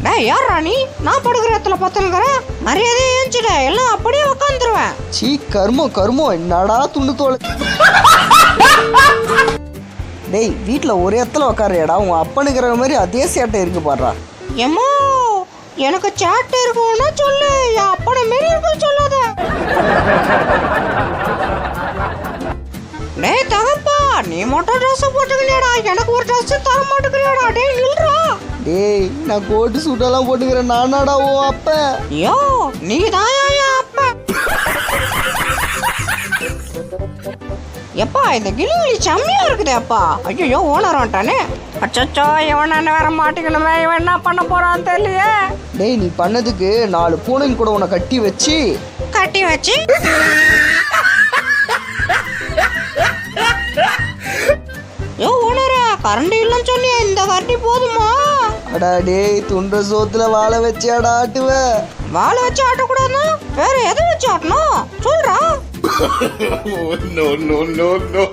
டேய் யார் ராணி, நான் படுக்கிற இடத்துல பத்துனுக்கிறேன், மரியாதையே ஏஞ்சிட, எல்லாம் அப்படியே உட்காந்துருவேன். சீ கருமம் என்னடா துண்டு தோல். டேய் வீட்டில் ஒரு இடத்துல உக்காரியாடா, உங்க அப்பனுக்கிற மாதிரி அதே சேட்டை இருக்கு பாடுறா. ஏம்மா எனக்கு சேட்டை இருக்கும்னா சொல்லு, என் அப்பனை மாரி இருக்கும் சொல்லாத. டேய் தகப்பா, நீ மட்டும் ட்ரெஸ் போட்டுக்கலையாடா, எனக்கு ஒரு ட்ரெஸ் தர மாட்டேங்கிறியாடா. டேய் நில்றா. டேய் நான் கோட்டு சூட்டெல்லாம் போட்டுக்கிறேன், நானாடா ஓ அப்ப. யோ நீ தான் என் அப்ப. எப்பா இந்த கிளி செம்மையா இருக்குதே அப்பா. ஐயோ ஓனர் வந்துட்டானே. அச்சோ இவன் வேற மாட்டிக்கணுமே, இவன் என்ன பண்ண போறான்னு தெரியலையே. டேய் நீ பண்ணதுக்கு 4 பூனைங்க கூட உன்னை கட்டி வச்சு யோ ஓனரா, கரண்ட் இல்லைன்னு சொன்னியா, இந்த கரண்டி போதுமா? அடா டேய் துண்ட சோத்துல வாழை வச்சியாடா ஆட்டுவ. வாழை வச்சு ஆட்டக்கூடாதுன்னா வேற எதை வச்சு ஆட்டணும் சொல்றா. No.